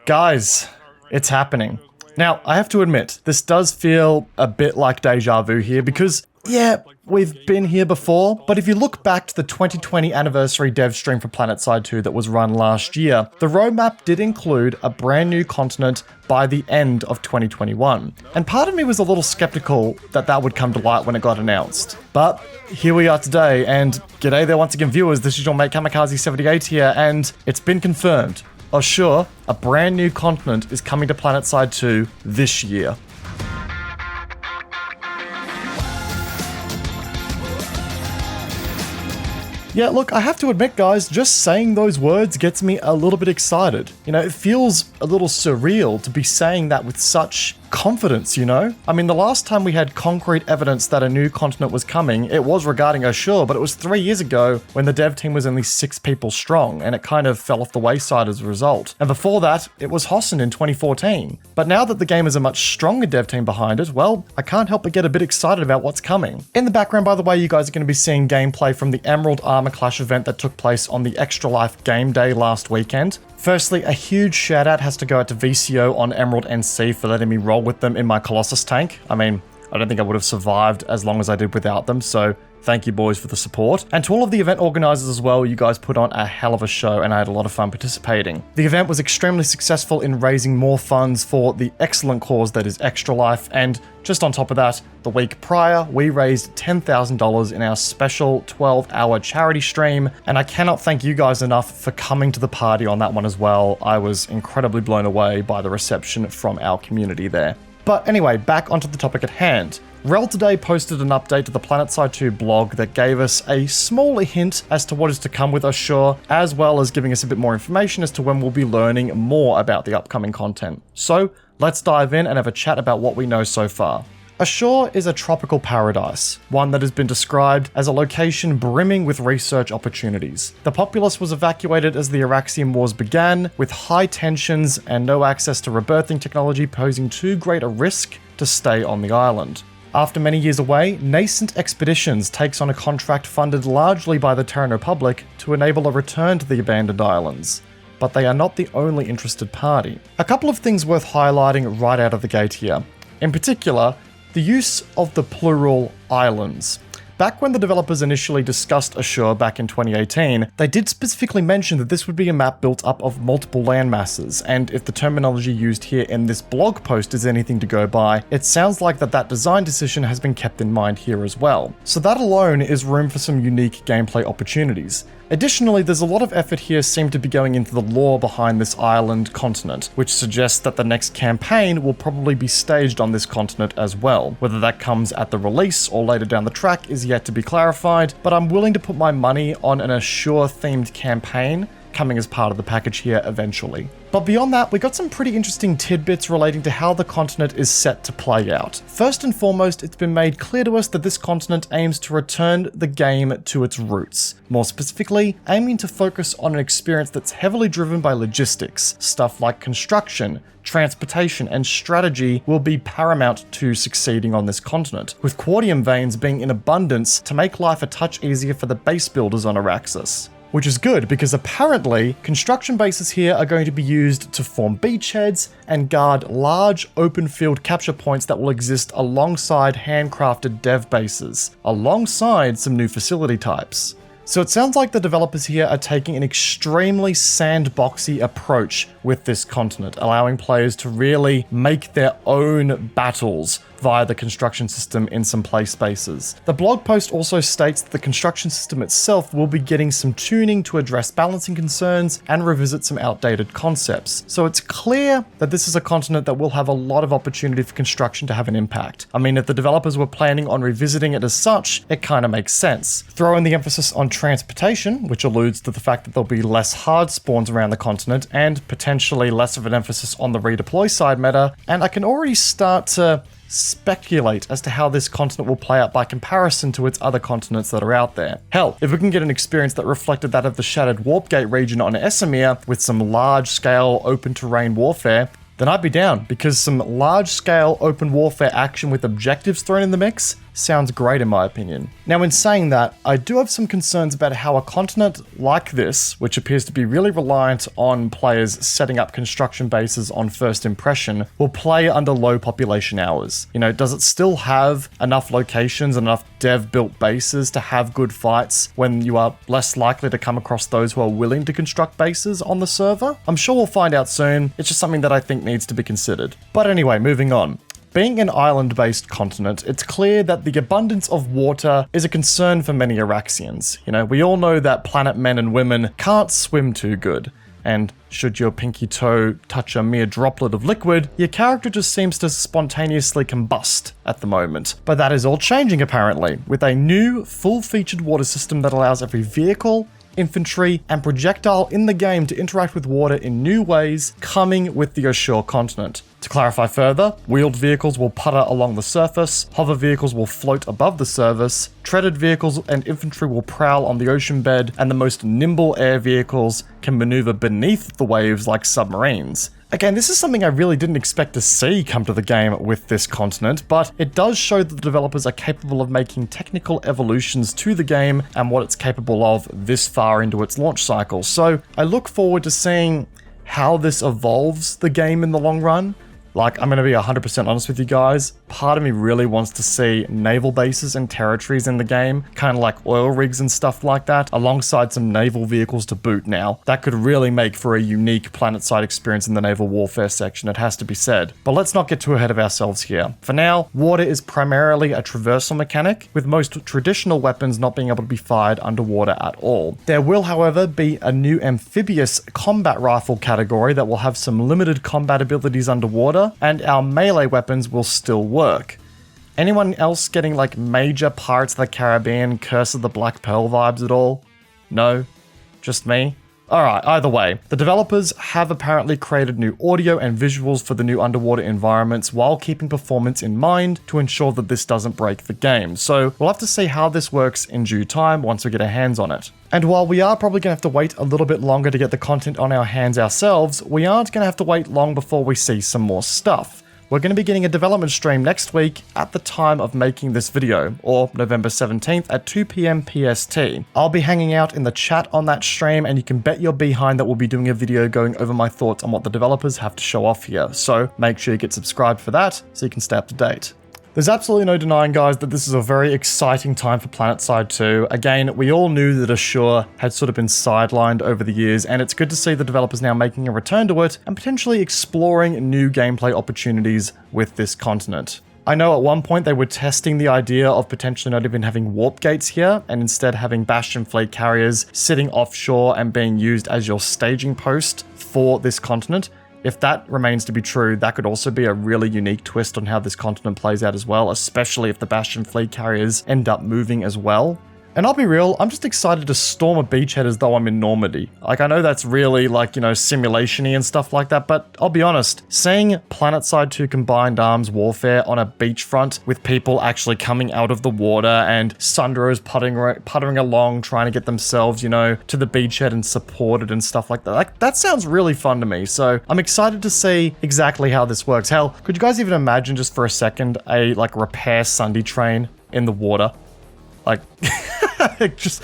Guys, it's happening. Now, I have to admit, this does feel a bit like deja vu here because, yeah, we've been here before, but if you look back to the 2020 anniversary dev stream for Planetside 2 that was run last year, the roadmap did include a brand new continent by the end of 2021. And part of me was a little skeptical that that would come to light when it got announced. But here we are today, and g'day there once again viewers, this is your mate Kamikaze78 here, and it's been confirmed. Oshur, a brand new continent, is coming to Planetside 2 this year. Yeah, look, I have to admit, guys, just saying those words gets me a little bit excited. You know, it feels a little surreal to be saying that with such confidence, you know? I mean, the last time we had concrete evidence that a new continent was coming, it was regarding Oshur, but it was 3 years ago when the dev team was only 6 people strong, and it kind of fell off the wayside as a result. And before that, it was Hossen in 2014. But now that the game has a much stronger dev team behind it, well, I can't help but get a bit excited about what's coming. In the background, by the way, you guys are going to be seeing gameplay from the Emerald Armor Clash event that took place on the Extra Life game day last weekend. Firstly, a huge shout out has to go out to VCO on Emerald NC for letting me roll with them in my Colossus tank. I mean, I don't think I would have survived as long as I did without them, so thank you boys for the support. And to all of the event organizers as well, you guys put on a hell of a show and I had a lot of fun participating. The event was extremely successful in raising more funds for the excellent cause that is Extra Life, and just on top of that, the week prior, we raised $10,000 in our special 12-hour charity stream, and I cannot thank you guys enough for coming to the party on that one as well. I was incredibly blown away by the reception from our community there. But anyway, back onto the topic at hand. Rel today posted an update to the Planetside 2 blog that gave us a small hint as to what is to come with Oshur, as well as giving us a bit more information as to when we'll be learning more about the upcoming content. So let's dive in and have a chat about what we know so far. Oshur is a tropical paradise, one that has been described as a location brimming with research opportunities. The populace was evacuated as the Araxian Wars began, with high tensions and no access to rebirthing technology posing too great a risk to stay on the island. After many years away, Nascent Expeditions takes on a contract funded largely by the Terran Republic to enable a return to the abandoned islands. But they are not the only interested party. A couple of things worth highlighting right out of the gate here. In particular, the use of the plural islands. Back when the developers initially discussed Oshur back in 2018, they did specifically mention that this would be a map built up of multiple landmasses, and if the terminology used here in this blog post is anything to go by, it sounds like that design decision has been kept in mind here as well. So that alone is room for some unique gameplay opportunities. Additionally, there's a lot of effort here seemed to be going into the lore behind this island continent, which suggests that the next campaign will probably be staged on this continent as well. Whether that comes at the release or later down the track is yet to be clarified, but I'm willing to put my money on an Oshur-themed campaign coming as part of the package here eventually. But beyond that, we got some pretty interesting tidbits relating to how the continent is set to play out. First and foremost, it's been made clear to us that this continent aims to return the game to its roots. More specifically, aiming to focus on an experience that's heavily driven by logistics. Stuff like construction, transportation, and strategy will be paramount to succeeding on this continent, with quartium veins being in abundance to make life a touch easier for the base builders on Araxis. Which is good because apparently construction bases here are going to be used to form beachheads and guard large open field capture points that will exist alongside handcrafted dev bases, alongside some new facility types. So it sounds like the developers here are taking an extremely sandboxy approach with this continent, allowing players to really make their own battles via the construction system in some play spaces. The blog post also states that the construction system itself will be getting some tuning to address balancing concerns and revisit some outdated concepts. So it's clear that this is a continent that will have a lot of opportunity for construction to have an impact. I mean, if the developers were planning on revisiting it as such, it kind of makes sense. Throw in the emphasis on transportation, which alludes to the fact that there'll be less hard spawns around the continent and potentially less of an emphasis on the redeploy side meta, and I can already start to speculate as to how this continent will play out by comparison to its other continents that are out there. Hell, if we can get an experience that reflected that of the Shattered Warpgate region on Esamir with some large-scale open terrain warfare, then I'd be down, because some large-scale open warfare action with objectives thrown in the mix sounds great in my opinion. Now in saying that, I do have some concerns about how a continent like this, which appears to be really reliant on players setting up construction bases on first impression, will play under low population hours. You know, does it still have enough locations and enough dev-built bases to have good fights when you are less likely to come across those who are willing to construct bases on the server? I'm sure we'll find out soon. It's just something that I think needs to be considered. But anyway, moving on. Being an island-based continent, it's clear that the abundance of water is a concern for many Araxians. You know, we all know that planet men and women can't swim too good. And should your pinky toe touch a mere droplet of liquid, your character just seems to spontaneously combust at the moment. But that is all changing apparently, with a new, full-featured water system that allows every vehicle, infantry, and projectile in the game to interact with water in new ways, coming with the Oshur continent. To clarify further, wheeled vehicles will putter along the surface, hover vehicles will float above the surface, treaded vehicles and infantry will prowl on the ocean bed, and the most nimble air vehicles can maneuver beneath the waves like submarines. Again, this is something I really didn't expect to see come to the game with this continent, but it does show that the developers are capable of making technical evolutions to the game and what it's capable of this far into its launch cycle. So I look forward to seeing how this evolves the game in the long run. Like, I'm going to be 100% honest with you guys, part of me really wants to see naval bases and territories in the game, kind of like oil rigs and stuff like that, alongside some naval vehicles to boot now. That could really make for a unique Planetside experience in the naval warfare section, it has to be said. But let's not get too ahead of ourselves here. For now, water is primarily a traversal mechanic, with most traditional weapons not being able to be fired underwater at all. There will, however, be a new Amphibious combat rifle category that will have some limited combat abilities underwater, and our melee weapons will still work. Anyone else getting like major Pirates of the Caribbean, Curse of the Black Pearl vibes at all? No? Just me? Alright, either way, the developers have apparently created new audio and visuals for the new underwater environments while keeping performance in mind to ensure that this doesn't break the game. So we'll have to see how this works in due time once we get our hands on it. And while we are probably going to have to wait a little bit longer to get the content on our hands ourselves, we aren't going to have to wait long before we see some more stuff. We're going to be getting a development stream next week at the time of making this video, or November 17th at 2 PM PST. I'll be hanging out in the chat on that stream, and you can bet your behind that we'll be doing a video going over my thoughts on what the developers have to show off here. So make sure you get subscribed for that so you can stay up to date. There's absolutely no denying, guys, that this is a very exciting time for Planetside 2. Again, we all knew that Oshur had sort of been sidelined over the years, and it's good to see the developers now making a return to it and potentially exploring new gameplay opportunities with this continent. I know at one point they were testing the idea of potentially not even having warp gates here, and instead having Bastion fleet carriers sitting offshore and being used as your staging post for this continent. If that remains to be true, that could also be a really unique twist on how this continent plays out as well, especially if the Bastion fleet carriers end up moving as well. And I'll be real, I'm just excited to storm a beachhead as though I'm in Normandy. Like, I know that's really, like, you know, simulation-y and stuff like that, but I'll be honest, seeing Planetside 2 combined arms warfare on a beachfront with people actually coming out of the water and Sunderos puttering along trying to get themselves, you know, to the beachhead and supported and stuff like that, like, that sounds really fun to me. So I'm excited to see exactly how this works. Hell, could you guys even imagine just for a second a, like, repair Sunday train in the water? Like, just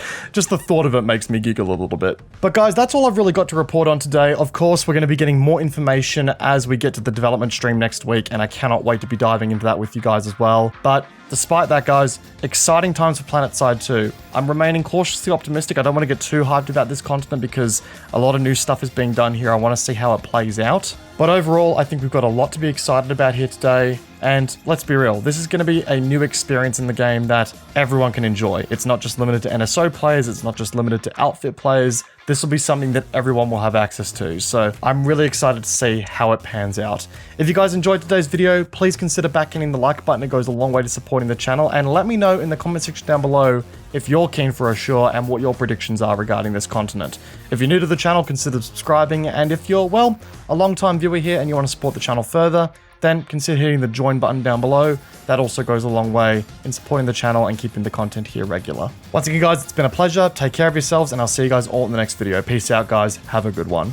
the thought of it makes me giggle a little bit. But guys, that's all I've really got to report on today. Of course, we're going to be getting more information as we get to the development stream next week, and I cannot wait to be diving into that with you guys as well. But despite that, guys, exciting times for Planetside 2. I'm remaining cautiously optimistic. I don't want to get too hyped about this continent because a lot of new stuff is being done here. I want to see how it plays out. But overall, I think we've got a lot to be excited about here today. And let's be real, this is going to be a new experience in the game that everyone can enjoy. It's not just limited to NSO players, it's not just limited to outfit players. This will be something that everyone will have access to. So I'm really excited to see how it pans out. If you guys enjoyed today's video, please consider backing the like button. It goes a long way to supporting the channel. And let me know in the comment section down below if you're keen for Oshur and what your predictions are regarding this continent. If you're new to the channel, consider subscribing. And if you're, well, a long-time viewer here and you want to support the channel further, then consider hitting the join button down below. That also goes a long way in supporting the channel and keeping the content here regular. Once again, guys, it's been a pleasure. Take care of yourselves, and I'll see you guys all in the next video. Peace out, guys. Have a good one.